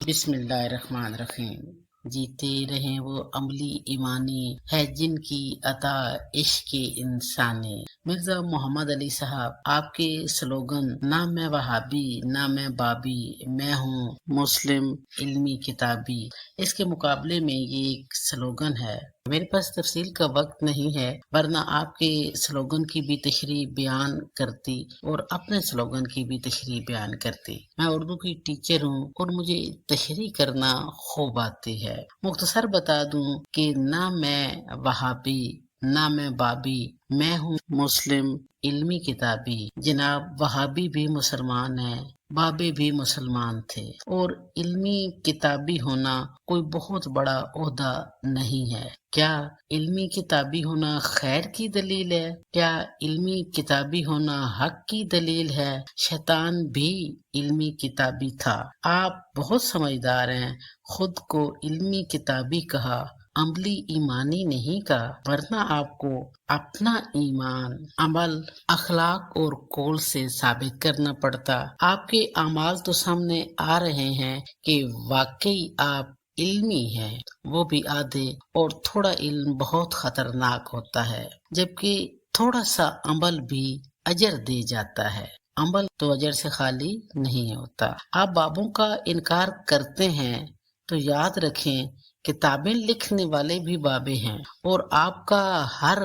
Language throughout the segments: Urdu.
بسم اللہ الرحمن الرحیم۔ جیتے رہیں وہ عملی ایمانی ہے جن کی عطا عشق انسانی۔ مرزا محمد علی صاحب، آپ کے سلوگن نہ میں وہابی نہ میں بابی، میں ہوں مسلم علمی کتابی، اس کے مقابلے میں یہ ایک سلوگن ہے۔ میرے پاس تفصیل کا وقت نہیں ہے، ورنہ آپ کے سلوگن کی بھی تشریح بیان کرتی اور اپنے سلوگن کی بھی تشریح بیان کرتی۔ میں اردو کی ٹیچر ہوں اور مجھے تشریح کرنا خوب آتی ہے۔ مختصر بتا دوں کہ نہ میں وہابی نہ میں بابی، میں ہوں مسلم علمی کتابی۔ جناب وہابی بھی مسلمان ہیں، بابے بھی مسلمان تھے، اور علمی کتابی ہونا کوئی بہت بڑا عہدہ نہیں ہے۔ کیا علمی کتابی ہونا خیر کی دلیل ہے؟ کیا علمی کتابی ہونا حق کی دلیل ہے؟ شیطان بھی علمی کتابی تھا۔ آپ بہت سمجھدار ہیں، خود کو علمی کتابی کہا، عملی ایمانی نہیں کہا، ورنہ آپ کو اپنا ایمان عمل، اخلاق اور قول سے ثابت کرنا پڑتا۔ آپ کے اعمال تو سامنے آ رہے ہیں کہ واقعی آپ علمی ہیں، وہ بھی آدھے، اور تھوڑا علم بہت خطرناک ہوتا ہے، جبکہ تھوڑا سا عمل بھی اجر دے جاتا ہے۔ عمل تو اجر سے خالی نہیں ہوتا۔ آپ بابوں کا انکار کرتے ہیں تو یاد رکھیں کتابیں لکھنے والے بھی بابے ہیں، اور آپ کا ہر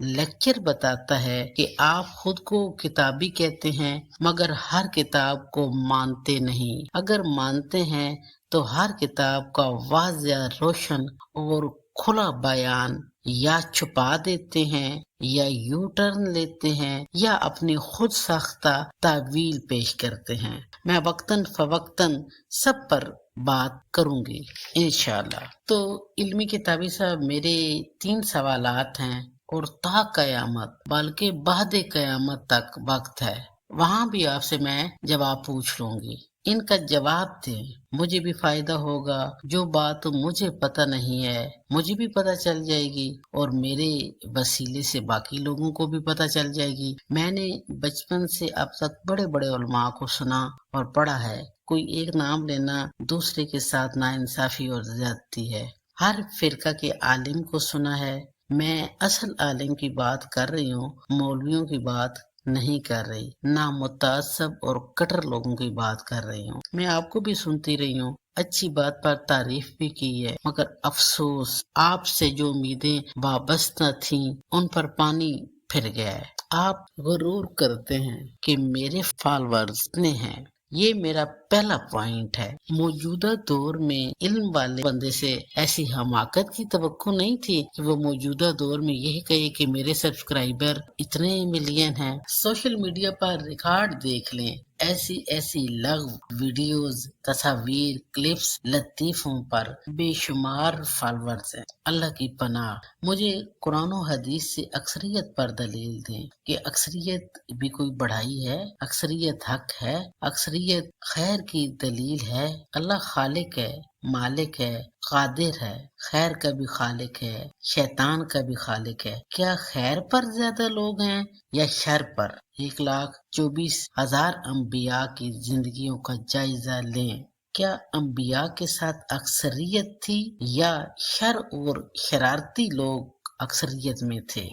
لیکچر بتاتا ہے کہ آپ خود کو کتابی کہتے ہیں مگر ہر کتاب کو مانتے نہیں۔ اگر مانتے ہیں تو ہر کتاب کا واضح، روشن اور کھلا بیان یا چھپا دیتے ہیں، یا یو ٹرن لیتے ہیں، یا اپنی خود ساختہ تعویل پیش کرتے ہیں۔ میں وقتاً فوقتاً سب پر بات کروں گی انشاءاللہ۔ تو علمی کتابی صاحب، میرے 3 سوالات ہیں، اور تا قیامت بلکہ بعد قیامت تک وقت ہے، وہاں بھی آپ سے میں جواب پوچھ لوں گی۔ ان کا جواب دیں، مجھے بھی فائدہ ہوگا۔ جو بات مجھے پتہ نہیں ہے مجھے بھی پتہ چل جائے گی، اور میرے وسیلے سے باقی لوگوں کو بھی پتہ چل جائے گی۔ میں نے بچپن سے اب تک بڑے بڑے علماء کو سنا اور پڑھا ہے، کوئی ایک نام لینا دوسرے کے ساتھ ناانصافی اور زیادتی ہے۔ ہر فرقہ کے عالم کو سنا ہے۔ میں اصل عالم کی بات کر رہی ہوں، مولویوں کی بات نہیں کر رہی، نہ متعصب اور کٹر لوگوں کی بات کر رہی ہوں۔ میں آپ کو بھی سنتی رہی ہوں، اچھی بات پر تعریف بھی کی ہے، مگر افسوس آپ سے جو امیدیں وابستہ تھیں ان پر پانی پھر گیا ہے۔ آپ غرور کرتے ہیں کہ میرے فالورز اتنے ہیں۔ یہ میرا پہلا پوائنٹ ہے۔ موجودہ دور میں علم والے بندے سے ایسی حماقت کی توقع نہیں تھی کہ وہ موجودہ دور میں یہی کہے کہ میرے سبسکرائبر اتنے ملین ہیں۔ سوشل میڈیا پر ریکارڈ دیکھ لیں، ایسی ایسی لغو ویڈیوز، تصاویر، کلپس، لطیفوں پر بے شمار فالورز ہیں۔ اللہ کی پناہ، مجھے قرآن و حدیث سے اکثریت پر دلیل دیں کہ اکثریت بھی کوئی بڑائی ہے، اکثریت حق ہے، اکثریت خیر کی دلیل ہے۔ اللہ خالق ہے، مالک ہے، قادر ہے، خیر کا بھی خالق ہے، شیطان کا بھی خالق ہے۔ کیا خیر پر زیادہ لوگ ہیں یا شر پر؟ 1,24,000 انبیاء کی زندگیوں کا جائزہ لیں۔ کیا انبیاء کے ساتھ اکثریت تھی یا شر اور شرارتی لوگ اکثریت میں تھے؟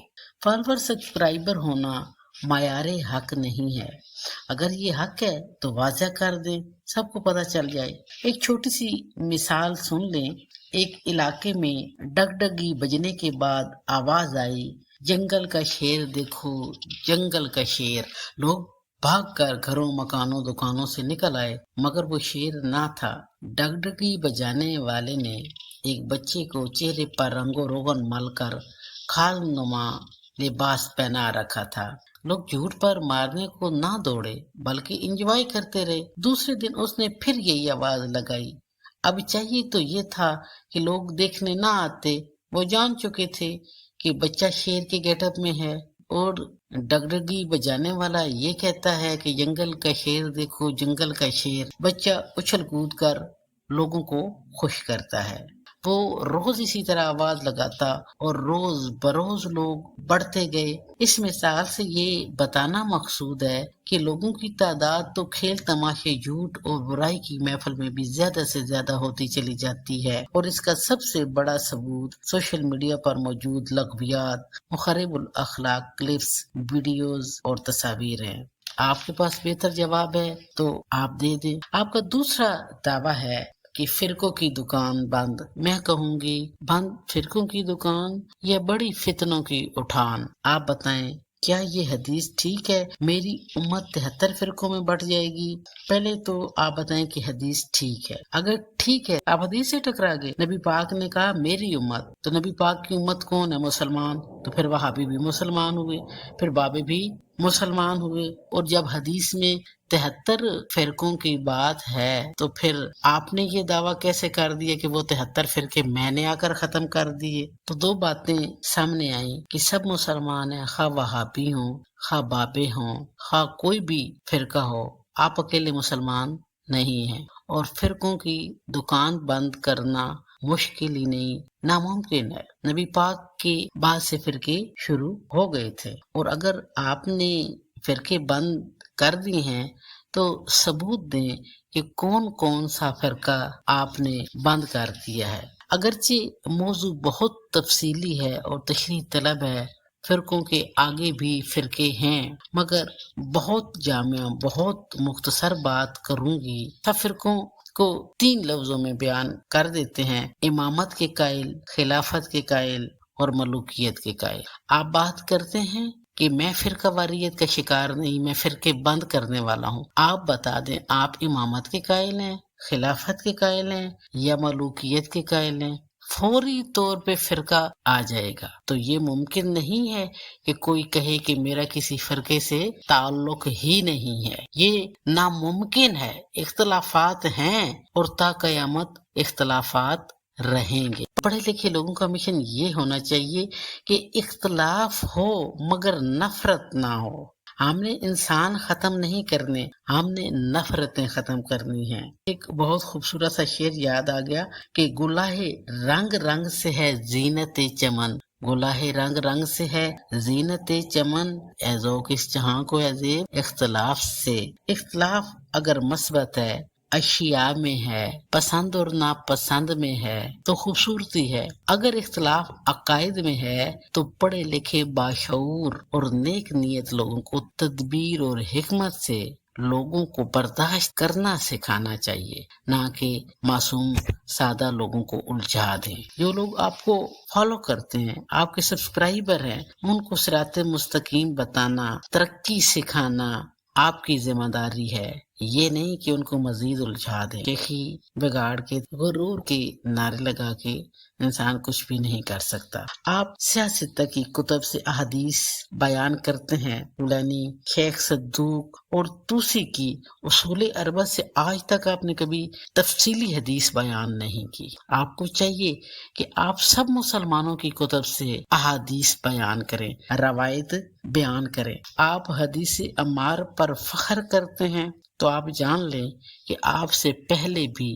فالوور سبسکرائبر ہونا معیار حق نہیں ہے۔ اگر یہ حق ہے تو واضح کر دیں، سب کو پتہ چل جائے۔ ایک چھوٹی سی مثال سن لیں۔ ایک علاقے میں ڈگڈگی بجنے کے بعد آواز آئی، جنگل کا شیر دیکھو، جنگل کا شیر۔ لوگ بھاگ کر گھروں، مکانوں، دکانوں سے نکل آئے، مگر وہ شیر نہ تھا۔ ڈگڈگی بجانے والے نے ایک بچے کو چہرے پر رنگ و روغن مل کر خال نما لباس پہنا رکھا تھا۔ لوگ جھوٹ پر مارنے کو نہ دوڑے بلکہ انجوائے کرتے رہے۔ دوسرے دن اس نے پھر یہی آواز لگائی۔ اب چاہیے تو یہ تھا کہ لوگ دیکھنے نہ آتے، وہ جان چکے تھے کہ بچہ شیر کے گیٹ اپ میں ہے، اور ڈگڈگی بجانے والا یہ کہتا ہے کہ جنگل کا شیر دیکھو، جنگل کا شیر۔ بچہ اچھل کود کر لوگوں کو خوش کرتا ہے۔ وہ روز اسی طرح آواز لگاتا اور روز بروز لوگ بڑھتے گئے۔ اس مثال سے یہ بتانا مقصود ہے کہ لوگوں کی تعداد تو کھیل تماشے جھوٹ اور برائی کی محفل میں بھی زیادہ سے زیادہ ہوتی چلی جاتی ہے، اور اس کا سب سے بڑا ثبوت سوشل میڈیا پر موجود لغویات، مخرب الاخلاق کلپس، ویڈیوز اور تصاویر ہیں۔ آپ کے پاس بہتر جواب ہے تو آپ دے دیں۔ آپ کا دوسرا دعویٰ ہے کہ فرقوں کی دکان بند۔ میں کہوں گی بند فرقوں کی دکان یا بڑی فتنوں کی اٹھان۔ آپ بتائیں کیا یہ حدیث ٹھیک ہے؟ میری امت 73 فرقوں میں بٹ جائے گی۔ پہلے تو آپ بتائیں کہ حدیث ٹھیک ہے۔ اگر ٹھیک ہے آپ حدیث سے ٹکرا گئے۔ نبی پاک نے کہا میری امت، تو نبی پاک کی امت کون ہے؟ مسلمان۔ تو پھر وہابی بھی مسلمان ہوئے، پھر بابی بھی مسلمان ہوئے، اور جب حدیث میں 73 فرقوں کی بات ہے تو پھر آپ نے یہ دعویٰ کیسے کر دیا کہ وہ 73 فرقے میں نے آ کر ختم کر دیے؟ تو دو باتیں سامنے آئیں کہ سب مسلمان ہیں، خواہ وہابی ہوں، خواہ بابے ہوں، خواہ کوئی بھی فرقہ ہو، آپ اکیلے مسلمان نہیں ہیں، اور فرقوں کی دکان بند کرنا مشکل ہی نہیں، ناممکن ہے۔ نبی پاک کے بعد سے فرقے شروع ہو گئے تھے، اور اگر آپ نے فرقے بند کر دی ہیں تو ثبوت دیں کہ کون کون سا فرقہ آپ نے بند کر دیا ہے۔ اگرچہ موضوع بہت تفصیلی ہے اور تشریح طلب ہے، فرقوں کے آگے بھی فرقے ہیں، مگر بہت جامع بہت مختصر بات کروں گی۔ سب فرقوں کو 3 لفظوں میں بیان کر دیتے ہیں: امامت کے قائل، خلافت کے قائل اور ملوکیت کے قائل۔ آپ بات کرتے ہیں کہ میں فرقہ واریت کا شکار نہیں، میں فرقے بند کرنے والا ہوں۔ آپ بتا دیں آپ امامت کے قائل ہیں، خلافت کے قائل ہیں یا ملوکیت کے قائل ہیں؟ فوری طور پہ فرقہ آ جائے گا۔ تو یہ ممکن نہیں ہے کہ کوئی کہے کہ میرا کسی فرقے سے تعلق ہی نہیں ہے، یہ ناممکن ہے۔ اختلافات ہیں اور تا قیامت اختلافات رہیں گے۔ پڑھے لکھے لوگوں کا مشن یہ ہونا چاہیے کہ اختلاف ہو مگر نفرت نہ ہو۔ ہم نے انسان ختم نہیں کرنے، ہم نے نفرتیں ختم کرنی ہیں۔ ایک بہت خوبصورت سا شعر یاد آ گیا کہ گلہ رنگ رنگ سے ہے زینت چمن، گلہ رنگ رنگ سے ہے زینت چمن، اے ذوق اس جہاں کو اے زیب اختلاف سے۔ اختلاف اگر مثبت ہے، اشیاء میں ہے، پسند اور ناپسند میں ہے تو خوبصورتی ہے۔ اگر اختلاف عقائد میں ہے تو پڑھے لکھے باشعور اور نیک نیت لوگوں کو تدبیر اور حکمت سے لوگوں کو برداشت کرنا سکھانا چاہیے، نہ کہ معصوم سادہ لوگوں کو الجھا دیں۔ جو لوگ آپ کو فالو کرتے ہیں، آپ کے سبسکرائبر ہیں، ان کو صراط مستقیم بتانا، ترقی سکھانا آپ کی ذمہ داری ہے، یہ نہیں کہ ان کو مزید الجھا دیں۔ شیخی بگاڑ کے، غرور کے نعرے لگا کے انسان کچھ بھی نہیں کر سکتا۔ آپ سیاستہ کی کتب سے احادیث بیان کرتے ہیں، یعنی شیخ صدوق اور توسی کی اصول اربع سے آج تک آپ نے کبھی تفصیلی حدیث بیان نہیں کی۔ آپ کو چاہیے کہ آپ سب مسلمانوں کی کتب سے احادیث بیان کریں، روایت بیان کریں۔ آپ حدیث عمار پر فخر کرتے ہیں تو آپ جان لیں کہ آپ سے پہلے بھی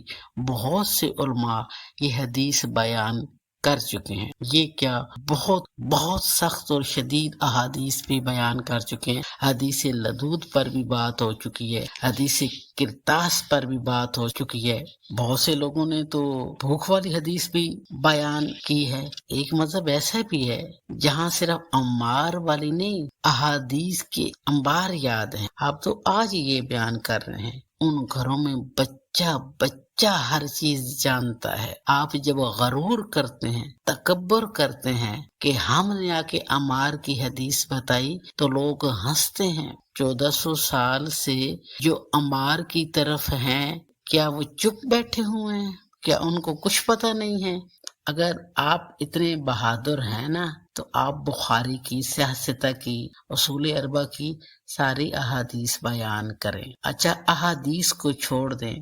بہت سے علماء یہ حدیث بیان کر چکے ہیں۔ یہ کیا بہت بہت سخت اور شدید احادیث بھی بیان کر چکے ہیں۔ حدیث لدود پر بھی بات ہو چکی ہے، حدیث کرتاس پر بھی بات ہو چکی ہے۔ بہت سے لوگوں نے تو بھوک والی حدیث بھی بیان کی ہے۔ ایک مذہب ایسا بھی ہے جہاں صرف عمار والی نہیں، احادیث کے انبار یاد ہیں۔ آپ تو آج یہ بیان کر رہے ہیں، ان گھروں میں بچہ ہر چیز جانتا ہے۔ آپ جب غرور کرتے ہیں، تکبر کرتے ہیں کہ ہم نے آ کے عمار کی حدیث بتائی تو لوگ ہنستے ہیں۔ 1400 سال سے جو عمار کی طرف ہیں، کیا وہ چپ بیٹھے ہوئے ہیں؟ کیا ان کو کچھ پتہ نہیں ہے؟ اگر آپ اتنے بہادر ہیں نا تو آپ بخاری کی، سیاستہ کی، اصول اربع کی ساری احادیث بیان کریں۔ اچھا احادیث کو چھوڑ دیں،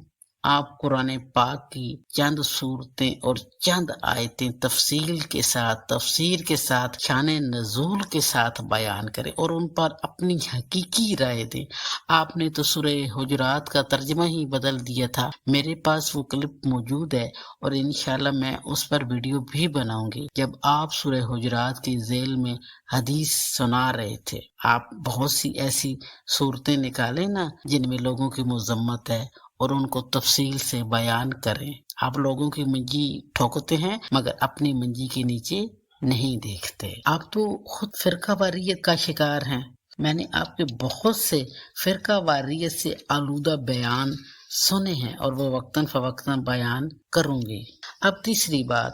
آپ قرآن پاک کی چند صورتیں اور چند آیتیں تفسیر کے ساتھ شان نزول کے ساتھ بیان کریں اور ان پر اپنی حقیقی رائے دیں۔ آپ نے تو سورہ حجرات کا ترجمہ ہی بدل دیا تھا، میرے پاس وہ کلپ موجود ہے اور انشاءاللہ میں اس پر ویڈیو بھی بناؤں گی۔ جب آپ سورہ حجرات کے ذیل میں حدیث سنا رہے تھے، آپ بہت سی ایسی صورتیں نکالیں نا جن میں لوگوں کی مذمت ہے اور ان کو تفصیل سے بیان کریں۔ آپ لوگوں کی منجی ٹھوکتے ہیں مگر اپنی منجی کے نیچے نہیں دیکھتے۔ آپ تو خود فرقہ واریت کا شکار ہیں۔ میں نے آپ کے بہت سے فرقہ واریت سے آلودہ بیان سنے ہیں اور وہ وقتاً فوقتاً بیان کروں گی۔ اب تیسری بات،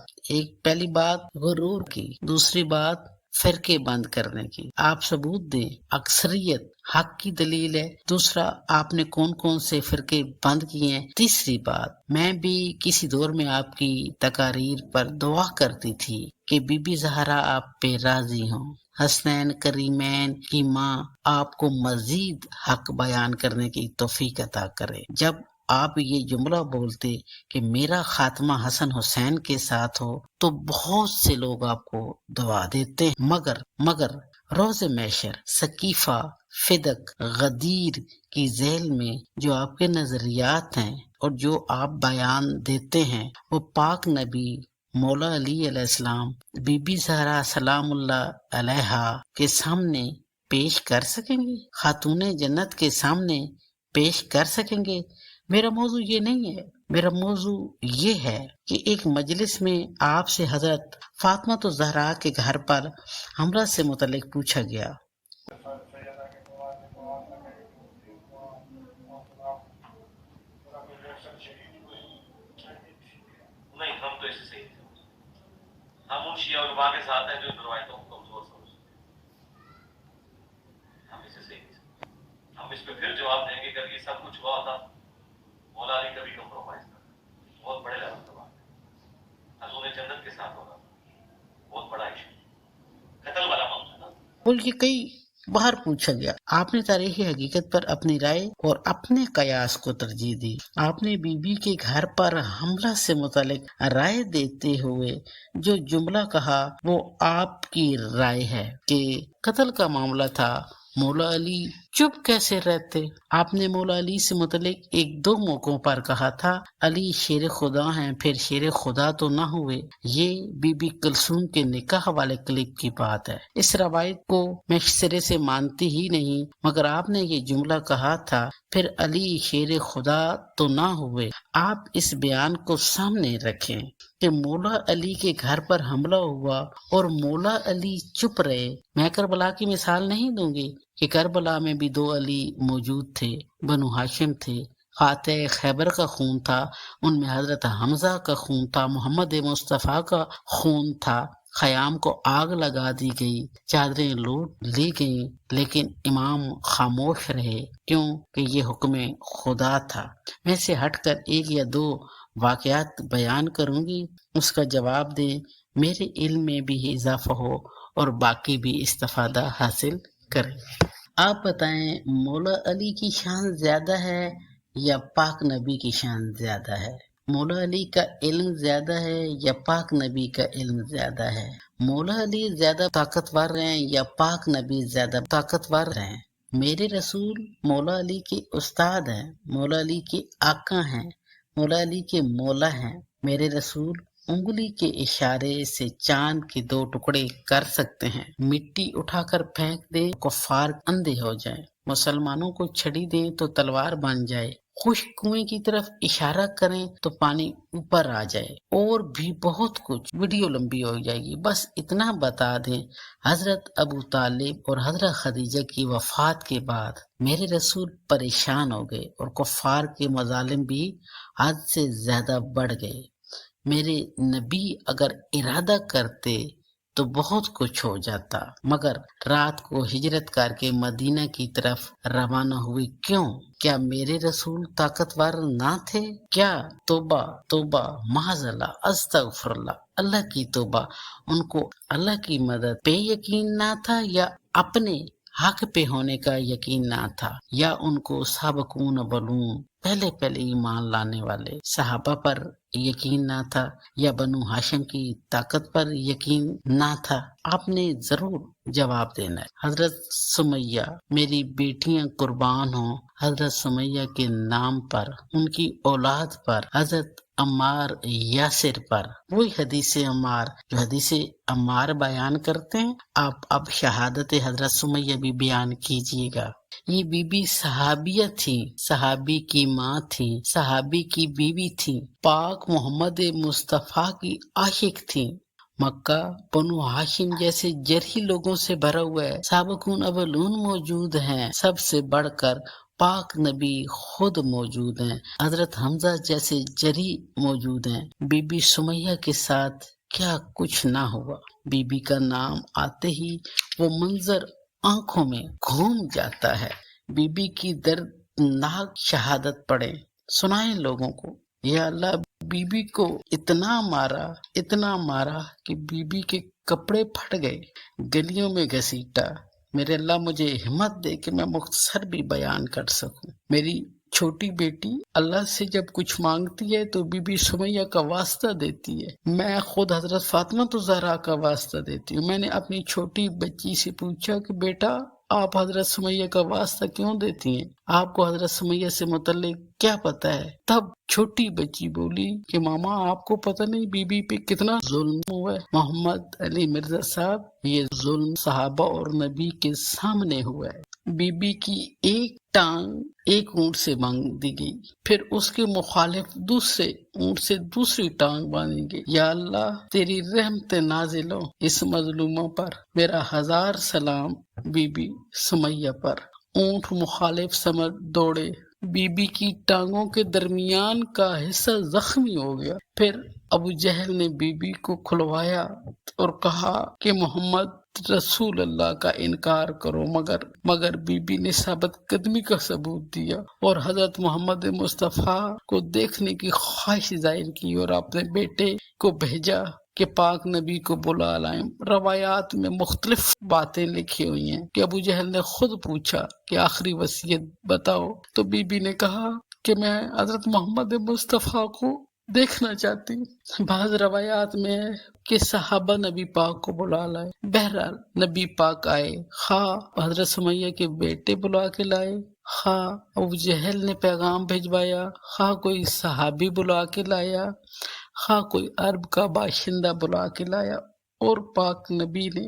پہلی بات غرور کی، دوسری بات فرقے بند کرنے کی۔ آپ ثبوت دیں، اکثریت حق کی دلیل ہے۔ دوسرا، آپ نے کون کون سے فرقے بند کیے ہیں۔ تیسری بات، میں بھی کسی دور میں آپ کی تقاریر پر دعا کرتی تھی کہ بی بی زہرا آپ پہ راضی ہوں، حسنین کریمین کی ماں آپ کو مزید حق بیان کرنے کی توفیق عطا کرے۔ جب آپ یہ جملہ بولتے کہ میرا خاتمہ حسن حسین کے ساتھ ہو تو بہت سے لوگ آپ کو دعا دیتے ہیں، مگر روز محشر، سقیفہ، فدق، غدیر کی ذیل میں جو آپ کے نظریات ہیں اور جو آپ بیان دیتے ہیں وہ پاک نبی مولا علی علیہ السلام، بی بی زہرا سلام اللہ علیہا کے سامنے پیش کر سکیں گے، خاتون جنت کے سامنے پیش کر سکیں گے۔ میرا موضوع یہ نہیں ہے، میرا موضوع یہ ہے کہ ایک مجلس میں آپ سے حضرت فاطمہ الزہرا کے گھر پر حملہ سے متعلق پوچھا گیا۔ نہیں، ہم تو اسے صحیح تھے، ہم ان شیعہ علماء کے ساتھ ہیں جو ان روایتوں کو کمزور سمجھتے ہیں، ہم اسے صحیح تھے۔ ہم اس پہ پھر جواب دیں گے کہ اگر یہ سب کچھ ہوا تھا، مولا علی کبھی کمپرومائز کرتا، بہت بڑے لیول کا بات ہے، حضور جنت کے ساتھ ہوگا، بہت بڑا ایشو، قتل والا معاملہ نا۔ بلکہ کئی باہر پوچھا گیا، آپ نے تاریخی حقیقت پر اپنی رائے اور اپنے قیاس کو ترجیح دی۔ آپ نے بی بی کے گھر پر حملہ سے متعلق رائے دیتے ہوئے جو جملہ کہا وہ آپ کی رائے ہے کہ قتل کا معاملہ تھا، مولا علی چپ کیسے رہتے؟ آپ نے مولا علی سے متعلق ایک دو موقعوں پر کہا تھا علی شیر خدا ہیں، پھر شیر خدا تو نہ ہوئے۔ یہ بی بی کلثوم کے نکاح والے کلپ کی بات ہے۔ اس روایت کو میں سرے سے مانتی ہی نہیں، مگر آپ نے یہ جملہ کہا تھا پھر علی شیر خدا تو نہ ہوئے۔ آپ اس بیان کو سامنے رکھیں کہ مولا علی کے گھر پر حملہ ہوا اور مولا علی چپ رہے۔ میں کربلا کی مثال نہیں دوں گی کہ کربلا میں بھی دو علی موجود تھے، بنو ہاشم تھے، قاطع خیبر کا خون تھا، ان میں حضرت حمزہ کا خون تھا، محمد مصطفیٰ کا خون تھا، خیام کو آگ لگا دی گئی، چادریں لوٹ لی گئیں، لیکن امام خاموش رہے، کیوں کہ یہ حکم خدا تھا۔ میں سے ہٹ کر ایک یا دو واقعات بیان کروں گی، اس کا جواب دیں، میرے علم میں بھی اضافہ ہو اور باقی بھی استفادہ حاصل کریں۔ آپ بتائیں، مولا علی کی شان زیادہ ہے یا پاک نبی کی شان زیادہ ہے؟ مولا علی کا علم زیادہ ہے یا پاک نبی کا علم زیادہ ہے؟ مولا علی زیادہ طاقتور ہیں یا پاک نبی زیادہ طاقتور ہیں؟ میرے رسول مولا علی کے استاد ہیں، مولا علی کے آقا ہیں، مولا علی کے مولا ہیں۔ میرے رسول انگلی کے اشارے سے چاند کے دو ٹکڑے کر سکتے ہیں، مٹی اٹھا کر پھینک دیں کفار اندھے ہو جائیں، مسلمانوں کو چھڑی دیں تو تلوار بن جائے، خشک کنویں کی طرف اشارہ کریں تو پانی اوپر آ جائے، اور بھی بہت کچھ۔ ویڈیو لمبی ہو جائے گی، بس اتنا بتا دیں، حضرت ابو طالب اور حضرت خدیجہ کی وفات کے بعد میرے رسول پریشان ہو گئے اور کفار کے مظالم بھی حد سے زیادہ بڑھ گئے۔ میرے نبی اگر ارادہ کرتے تو بہت کچھ ہو جاتا، مگر رات کو ہجرت کر کے مدینہ کی طرف روانہ ہوئے، کیوں؟ کیا میرے رسول طاقتور نہ تھے؟ کیا؟ توبہ توبہ، معاذ اللہ، استغفر اللہ، اللہ کی توبہ، ان کو اللہ کی مدد پہ یقین نہ تھا یا اپنے حق پہ ہونے کا یقین نہ تھا، یا ان کو سابقون اولون پہلے پہلے ایمان لانے والے صحابہ پر یقین نہ تھا یا بنو ہاشم کی طاقت پر یقین نہ تھا؟ آپ نے ضرور جواب دینا ہے۔ حضرت سمیہ، میری بیٹیاں قربان ہوں حضرت سمیہ کے نام پر، ان کی اولاد پر، حضرت عمار یاسر پر۔ وہی حدیث عمار جو حدیث عمار بیان کرتے ہیں، آپ اب شہادت حضرت سمیہ بھی بیان کیجیے گا۔ یہ بی بی صحابیہ تھی، صحابی کی ماں تھی، صحابی کی بیوی تھی، پاک محمد مصطفیٰ کی عاشق تھی۔ مکہ بنو ہاشم جیسے جرحی لوگوں سے بھرا ہوا ہے، سابقون اولون موجود ہیں، سب سے بڑھ کر پاک نبی خود موجود ہیں، حضرت حمزہ جیسے جری موجود ہیں۔ بی بی سمیہ کے ساتھ کیا کچھ نہ ہوا۔ بی بی کا نام آتے ہی وہ منظر آنکھوں میں گھوم جاتا ہے۔ بی بی کی دردناک شہادت پڑھیں، سنائیں لوگوں کو۔ یا اللہ، بی بی کو اتنا مارا کہ بی بی کے کپڑے پھٹ گئے، گلیوں میں گھسیٹا۔ میرے اللہ مجھے ہمت دے کہ میں مختصر بھی بیان کر سکوں۔ میری چھوٹی بیٹی اللہ سے جب کچھ مانگتی ہے تو بی بی سمیہ کا واسطہ دیتی ہے، میں خود حضرت فاطمہ الزہرا کا واسطہ دیتی ہوں۔ میں نے اپنی چھوٹی بچی سے پوچھا کہ بیٹا آپ حضرت سمیہ کا واسطہ کیوں دیتی ہیں؟ آپ کو حضرت سمیہ سے متعلق کیا پتہ ہے؟ تب چھوٹی بچی بولی کہ ماما آپ کو پتہ نہیں بی بی پہ کتنا ظلم ہوا ہے۔ محمد علی مرزا صاحب، یہ ظلم صحابہ اور نبی کے سامنے ہوا ہے۔ بی بی کی ایک ٹانگ ایک اونٹ سے باندھ دی گئی، پھر اس کے مخالف دوسرے اونٹ سے دوسری ٹانگ باندھی گئی۔ یا اللہ تیری رحمت نازل ہو اس مظلوموں پر۔ میرا 1000 سلام بی بی سمیہ پر۔ اونٹ مخالف سمت دوڑے، بی بی کی ٹانگوں کے درمیان کا حصہ زخمی ہو گیا۔ پھر ابو جہل نے بی بی کو کھلوایا اور کہا کہ محمد رسول اللہ کا انکار کرو، مگر بی بی نے ثابت قدمی کا ثبوت دیا اور حضرت محمد مصطفیٰ کو دیکھنے کی خواہش ظاہر کی اور اپنے بیٹے کو بھیجا کہ پاک نبی کو بلا لائیں۔ روایات میں مختلف باتیں لکھی ہوئی ہیں کہ ابو جہل نے خود پوچھا کہ آخری وصیت بتاؤ، تو بی بی نے کہا کہ میں حضرت محمد مصطفیٰ کو دیکھنا چاہتی ہوں۔ بعض روایات میں ہے کہ صحابہ نبی پاک کو بلا لائے۔ بہرحال نبی پاک آئے، خواہ حضرت سمیہ کے بیٹے بلا کے لائے، خواہ ابو جہل نے پیغام بھجوایا، خواہ کوئی صحابی بلا کے لایا، خواہ کوئی عرب کا باشندہ بلا کے لایا، اور پاک نبی نے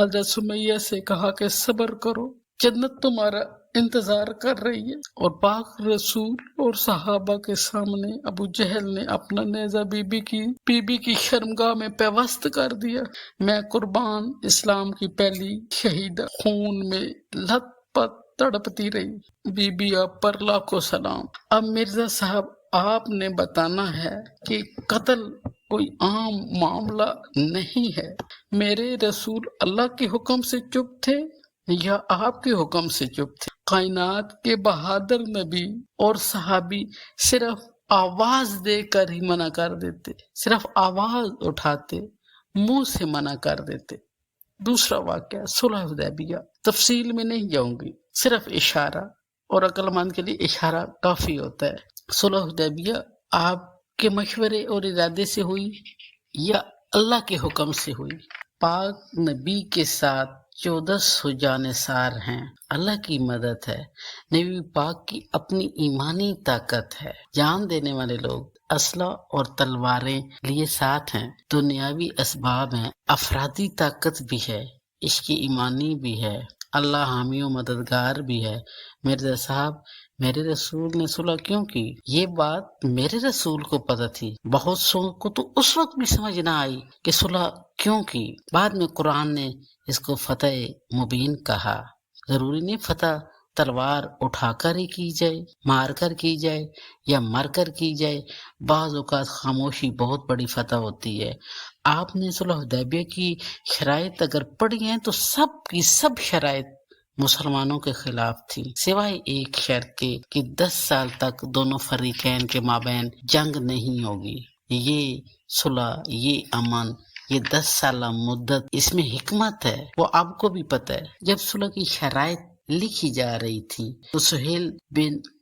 حضرت سمیہ سے کہا کہ صبر کرو، جنت تمہارا انتظار کر رہی ہے۔ اور پاک رسول اور صحابہ کے سامنے ابو جہل نے اپنا نیزہ بی بی کی شرمگاہ میں پیوست کر دیا۔ میں قربان اسلام کی پہلی شہیدہ، خون میں لت پت تڑپتی رہی۔ بی بی آپ پر لاکھوں سلام۔ اب مرزا صاحب آپ نے بتانا ہے کہ قتل کوئی عام معاملہ نہیں ہے۔ میرے رسول اللہ کے حکم سے چپ تھے یا آپ کے حکم سے چپ تھے؟ کائنات کے بہادر نبی اور صحابی صرف آواز دے کر ہی منع کر دیتے، صرف آواز اٹھاتے، منہ سے منع کر دیتے۔ دوسرا واقعہ صلح حدیبیہ، تفصیل میں نہیں جاؤں گی، صرف اشارہ، اور عقل مند کے لیے اشارہ کافی ہوتا ہے۔ صلح حدیبیہ آپ کے مشورے اور ارادے سے ہوئی یا اللہ کے حکم سے ہوئی؟ پاک نبی کے ساتھ 1400 جانثار ہیں، اللہ کی مدد ہے، نبی پاک کی اپنی ایمانی طاقت ہے، جان دینے والے لوگ اسلحہ اور تلواریں لیے ساتھ ہیں، دنیاوی اسباب ہیں، افرادی طاقت بھی ہے، عشق ایمانی بھی ہے، اللہ حامی و مددگار بھی ہے۔ مرزا صاحب میرے رسول نے صلح کیوں کی؟ یہ بات میرے رسول کو پتہ تھی، بہت سو کو تو اس وقت بھی سمجھ نہ آئی کہ صلح کیوں کی۔ بعد میں قرآن نے اس کو فتح مبین کہا۔ ضروری نہیں فتح تلوار اٹھا کر ہی کی جائے، مار کر کی جائے یا مر کر کی جائے، بعض اوقات خاموشی بہت بڑی فتح ہوتی ہے۔ آپ نے صلح حدیبیہ کی شرائط اگر پڑھی ہیں تو سب کی سب شرائط مسلمانوں کے خلاف تھی، سوائے ایک شرط کے کہ 10 سال تک دونوں فریقین کے مابین جنگ نہیں ہوگی۔ یہ صلح، یہ امن، یہ 10 سالہ مدت، اس میں حکمت ہے، وہ آپ کو بھی پتہ ہے۔ جب صلح کی شرائط لکھی جا رہی تھی تو سہیل بن